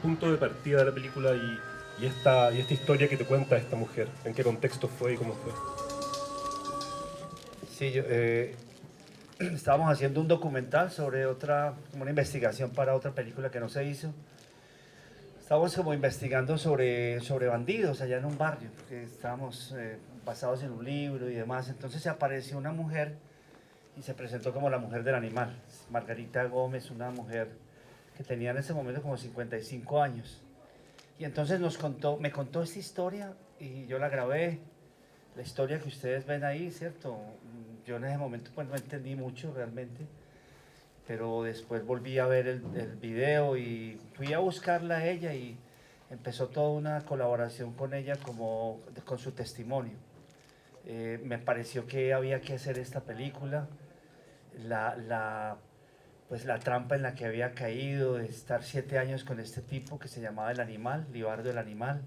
punto de partida de la película y esta historia que te cuenta esta mujer? ¿En qué contexto fue y cómo fue? Sí, estábamos haciendo un documental sobre como una investigación para otra película que no se hizo. Estábamos como investigando sobre bandidos allá en un barrio, porque estábamos basados en un libro y demás. Entonces se apareció una mujer y se presentó como la mujer del animal. Margarita Gómez, una mujer que tenía en ese momento como 55 años. Y entonces me contó esta historia y yo la grabé. La historia que ustedes ven ahí, ¿cierto? Yo en ese momento pues no entendí mucho realmente, pero después volví a ver el video y fui a buscarla a ella y empezó toda una colaboración con ella con su testimonio. Me pareció que había que hacer esta película, la, la, pues la trampa en la que había caído de estar 7 años con este tipo que se llamaba El Animal, Libardo el Animal.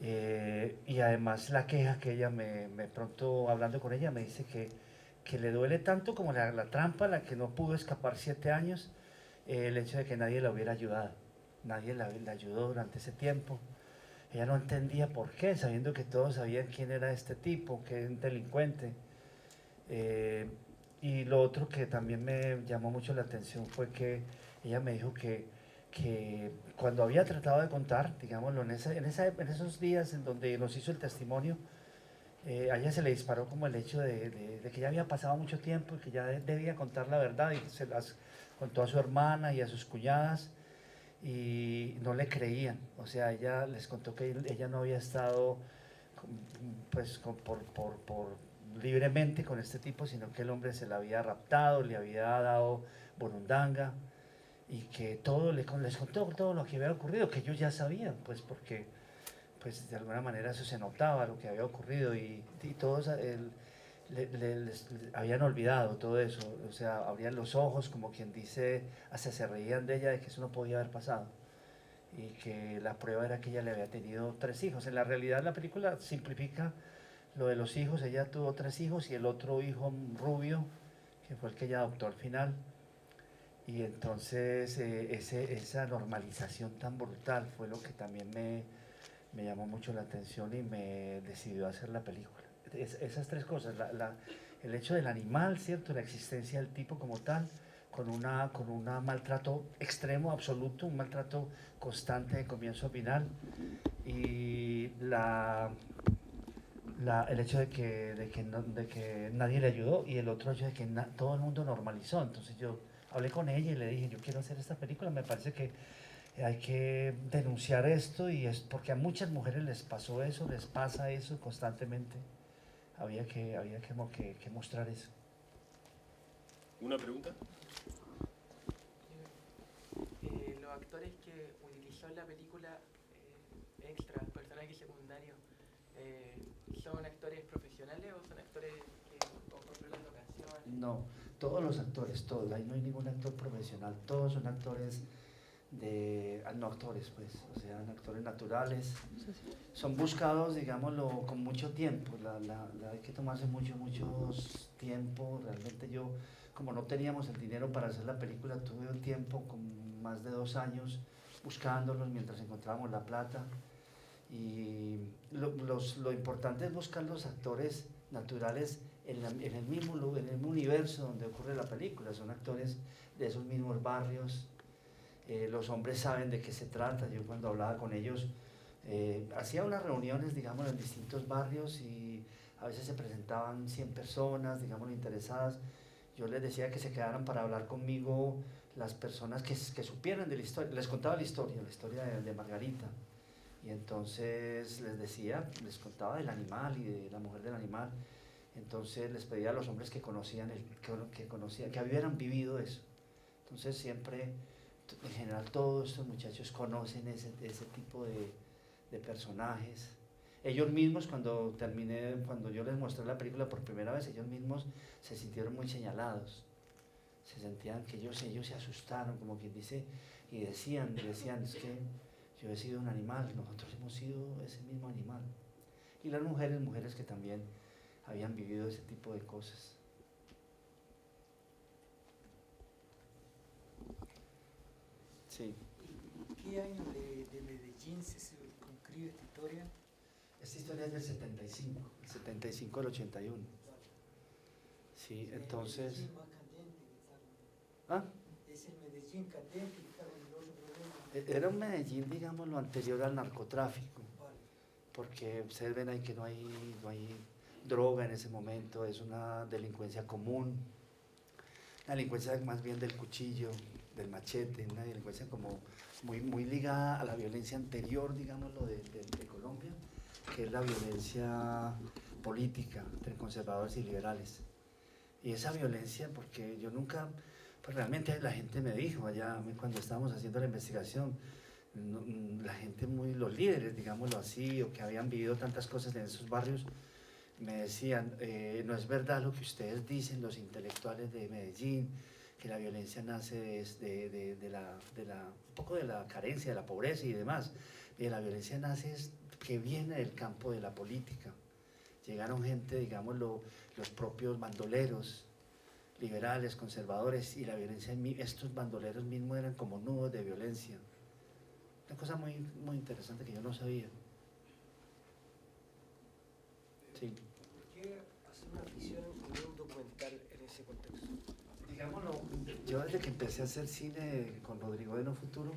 Y además la queja que ella me pronto hablando con ella me dice que le duele tanto como la trampa, la que no pudo escapar 7 años, el hecho de que nadie la hubiera ayudado, nadie la ayudó durante ese tiempo. Ella no entendía por qué, sabiendo que todos sabían quién era este tipo, que es un delincuente. Eh, y lo otro que también me llamó mucho la atención fue que ella me dijo que cuando había tratado de contar, digámoslo, en esos días en donde nos hizo el testimonio, a ella se le disparó como el hecho de que ya había pasado mucho tiempo y que ya debía contar la verdad y se las contó a su hermana y a sus cuñadas y no le creían. O sea, ella les contó que ella no había estado pues libremente con este tipo, sino que el hombre se la había raptado, le había dado burundanga y que les contó todo lo que había ocurrido, que ellos ya sabían, pues porque pues de alguna manera eso se notaba lo que había ocurrido y todos les habían olvidado todo eso, o sea, abrían los ojos como quien dice, hasta se reían de ella de que eso no podía haber pasado y que la prueba era que ella le había tenido 3 hijos. En la realidad la película simplifica lo de los hijos, ella tuvo 3 hijos y el otro hijo rubio, que fue el que ella adoptó al final. Y entonces esa normalización tan brutal fue lo que también me llamó mucho la atención y me decidió hacer la película. Esas tres cosas, el hecho del animal, ¿cierto? La existencia del tipo como tal, con un maltrato extremo, absoluto, un maltrato constante de comienzo a final, y el hecho de que nadie le ayudó y el otro hecho de que todo el mundo normalizó. Entonces yo hablé con ella y le dije, yo quiero hacer esta película, me parece que hay que denunciar esto y es porque a muchas mujeres les pasó eso, les pasa eso constantemente. Había que mostrar eso. ¿Una pregunta? Los actores que utilizó en la película, extras, personajes secundarios, ¿son actores profesionales o son actores que controlando canciones? No, todos los actores, todos, ahí no hay ningún actor profesional, todos son actores no actores pues, o sea, actores naturales, son buscados, digámoslo, con mucho tiempo, hay que tomarse mucho tiempo, realmente yo, como no teníamos el dinero para hacer la película, tuve un tiempo, con más de 2 años, buscándolos mientras encontrábamos la plata, y lo importante es buscar los actores naturales en el mismo universo donde ocurre la película, son actores de esos mismos barrios, los hombres saben de qué se trata. Yo cuando hablaba con ellos, hacía unas reuniones, digamos, en distintos barrios y a veces se presentaban 100 personas, digamos, interesadas. Yo les decía que se quedaran para hablar conmigo las personas que supieran de la historia. Les contaba la historia de Margarita. Y entonces les contaba del animal y de la mujer del animal. Entonces les pedía a los hombres que conocían, que hubieran vivido eso. Entonces siempre en general todos estos muchachos conocen ese tipo de personajes. Ellos mismos cuando yo les mostré la película por primera vez, ellos mismos se sintieron muy señalados. Se sentían que ellos se asustaron, como quien dice, y decían, es que yo he sido un animal, nosotros hemos sido ese mismo animal. Y las mujeres que también habían vivido ese tipo de cosas. Sí. ¿Qué qué año de Medellín se circunscribe esta historia? Esta historia es del 75, el 75 al 81. Sí, entonces... El Medellín más candente que está. ¿Ah? Es el Medellín candente que está con el otro problema. Era un Medellín, digamos, lo anterior al narcotráfico, Vale. porque ustedes ven ahí que no hay droga en ese momento, es una delincuencia común, una delincuencia más bien del cuchillo, del machete, una delincuencia como muy ligada a la violencia anterior, digámoslo, de Colombia, que es la violencia política entre conservadores y liberales. Y esa violencia, porque yo nunca, pues realmente la gente me dijo allá cuando estábamos haciendo la investigación, la gente los líderes, digámoslo así, o que habían vivido tantas cosas en esos barrios, me decían, no es verdad lo que ustedes dicen, los intelectuales de Medellín, que la violencia nace un poco de la carencia, de la pobreza y demás. Y la violencia nace que viene del campo de la política. Llegaron gente, digamos, los propios bandoleros, liberales, conservadores, y la violencia, estos bandoleros mismos eran como nudos de violencia. Una cosa muy interesante que yo no sabía. Sí. ¿Por qué hacer una ficción y no un documental en ese contexto? Digámoslo, yo desde que empecé a hacer cine con Rodrigo de No Futuro,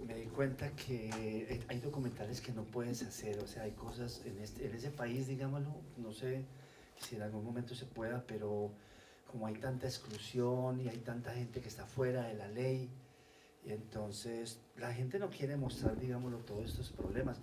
me di cuenta que hay documentales que no puedes hacer, o sea, hay cosas en ese país, digámoslo, no sé si en algún momento se pueda, pero como hay tanta exclusión y hay tanta gente que está fuera de la ley, y entonces la gente no quiere mostrar, digámoslo, todos estos problemas.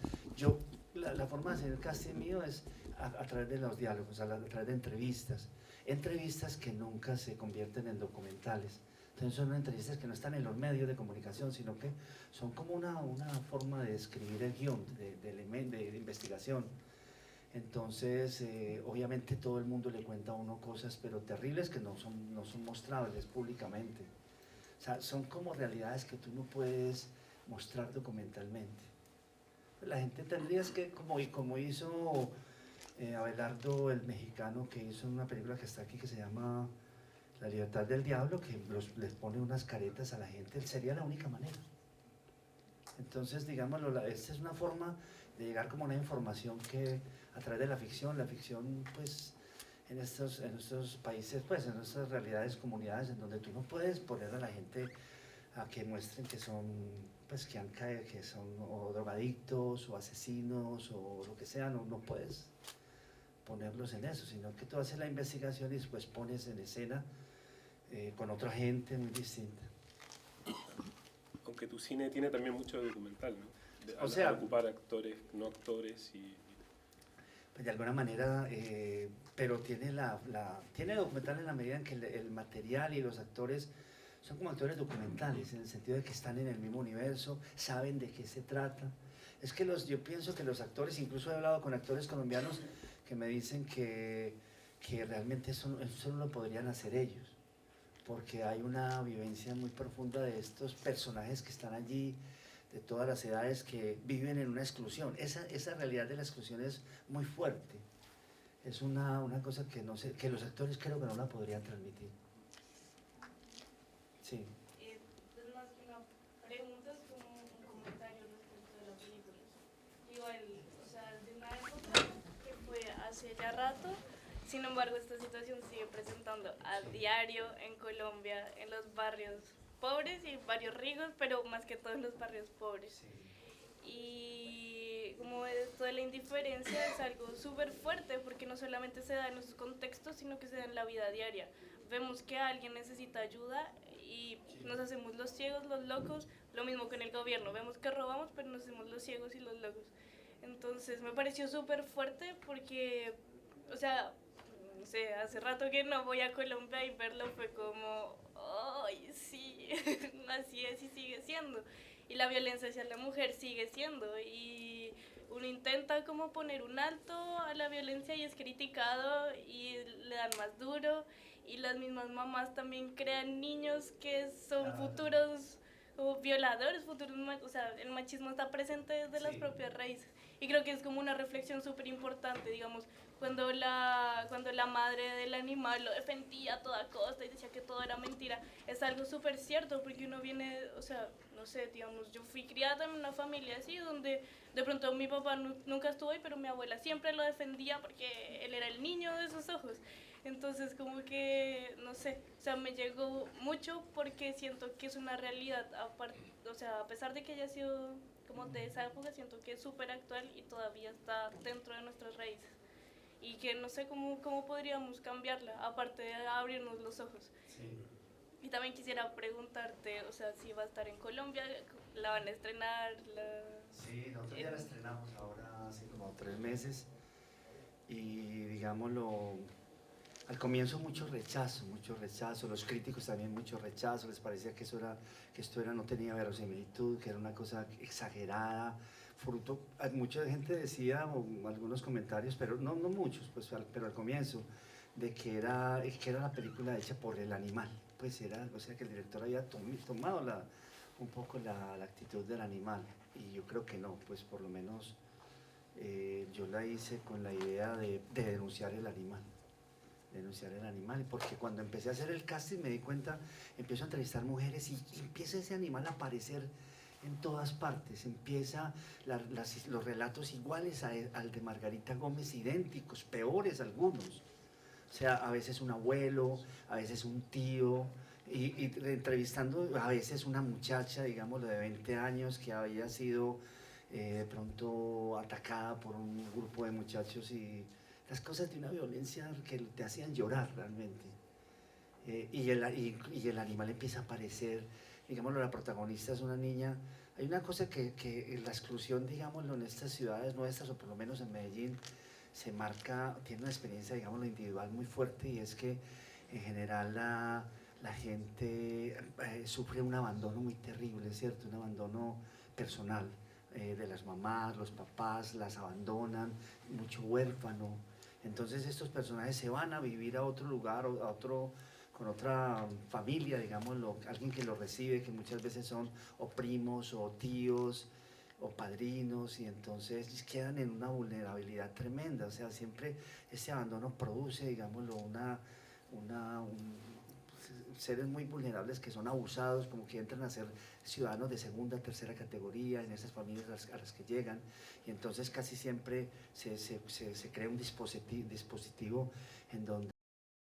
La forma de hacer el casting mío es a través de los diálogos, a través de entrevistas que nunca se convierten en documentales. Entonces son entrevistas que no están en los medios de comunicación, sino que son como una forma de escribir el guión, de investigación. Entonces, obviamente todo el mundo le cuenta a uno cosas, pero terribles que no son mostrables públicamente. O sea, son como realidades que tú no puedes mostrar documentalmente. La gente tendrías que, como hizo Abelardo, el mexicano, que hizo una película que está aquí que se llama La Libertad del Diablo, que les pone unas caretas a la gente, sería la única manera. Entonces, digámoslo, esta es una forma de llegar como a una información que a través de la ficción pues en estos países, pues en nuestras realidades, comunidades, en donde tú no puedes poner a la gente a que muestren que son, pues que han caído, que son o drogadictos o asesinos o lo que sea, no puedes ponerlos en eso, sino que tú haces la investigación y después pones en escena con otra gente muy distinta. Aunque tu cine tiene también mucho de documental, ¿no? O sea, al ocupar actores, no actores y... Pues de alguna manera, pero tiene tiene documental en la medida en que el material y los actores son como actores documentales, en el sentido de que están en el mismo universo, saben de qué se trata. Es que yo pienso que los actores, incluso he hablado con actores colombianos que me dicen que realmente eso no lo podrían hacer ellos, porque hay una vivencia muy profunda de estos personajes que están allí, de todas las edades, que viven en una exclusión. Esa realidad de la exclusión es muy fuerte. Es una cosa que no sé, que los actores creo que no la podrían transmitir. Sí. Pues más que una pregunta, es como un comentario respecto de la película. Igual, o sea, de una época que fue hace ya rato, sin embargo, esta situación sigue presentando a diario en Colombia, en los barrios pobres y barrios ricos, pero más que todo en los barrios pobres. Sí. Y como esto de la indiferencia es algo súper fuerte, porque no solamente se da en esos contextos, sino que se da en la vida diaria. Vemos que alguien necesita ayuda y nos hacemos los ciegos, los locos, lo mismo que en el gobierno. Vemos que robamos, pero nos hacemos los ciegos y los locos. Entonces me pareció súper fuerte porque, o sea, no sé, hace rato que no voy a Colombia y verlo fue como, ¡ay, sí! Así es y sigue siendo. Y la violencia hacia la mujer sigue siendo. Y uno intenta como poner un alto a la violencia y es criticado y le dan más duro. Y las mismas mamás también crean niños que son futuros como violadores, futuros, o sea, el machismo está presente desde las propias raíces. Y creo que es como una reflexión súper importante, digamos, cuando la madre del animal lo defendía a toda costa y decía que todo era mentira, es algo súper cierto, porque uno viene, o sea, no sé, digamos, yo fui criada en una familia así, donde de pronto mi papá nunca estuvo ahí, pero mi abuela siempre lo defendía porque él era el niño de sus ojos. Entonces como que, no sé, o sea, me llegó mucho porque siento que es una realidad, o sea, a pesar de que haya sido como de esa época, siento que es súper actual y todavía está dentro de nuestras raíces. Y que no sé cómo podríamos cambiarla, aparte de abrirnos los ojos. Sí. Y también quisiera preguntarte, o sea, si va a estar en Colombia, la van a estrenar, Sí, nosotros ya la estrenamos ahora hace como 3 meses y digámoslo, al comienzo mucho rechazo, los críticos también mucho rechazo, les parecía que esto era, no tenía verosimilitud, que era una cosa exagerada, fruto, mucha gente decía, o algunos comentarios, pero no muchos, pues, pero al comienzo, de que era la película hecha por el animal, pues era, o sea que el director había tomado un poco la actitud del animal, y yo creo que no, pues por lo menos yo la hice con la idea de denunciar el animal, porque cuando empecé a hacer el casting me di cuenta, empiezo a entrevistar mujeres y empieza ese animal a aparecer en todas partes, empieza los relatos iguales al de Margarita Gómez, idénticos, peores algunos, o sea, a veces un abuelo, a veces un tío, y entrevistando a veces una muchacha, digamos, de 20 años que había sido de pronto atacada por un grupo de muchachos y las cosas de una violencia que te hacían llorar realmente. Y el animal empieza a aparecer, digámoslo, la protagonista es una niña. Hay una cosa que la exclusión, digámoslo, en estas ciudades nuestras, o por lo menos en Medellín, se marca, tiene una experiencia, digámoslo, individual muy fuerte, y es que en general la gente sufre un abandono muy terrible, ¿cierto? Un abandono personal, de las mamás, los papás las abandonan, mucho huérfano. Entonces estos personajes se van a vivir a otro lugar, con otra familia, digámoslo, alguien que los recibe, que muchas veces son o primos o tíos o padrinos, y entonces quedan en una vulnerabilidad tremenda. O sea, siempre ese abandono produce, digámoslo, seres muy vulnerables que son abusados, como que entran a ser ciudadanos de segunda, tercera categoría en esas familias a las que llegan, y entonces casi siempre se crea un dispositivo en donde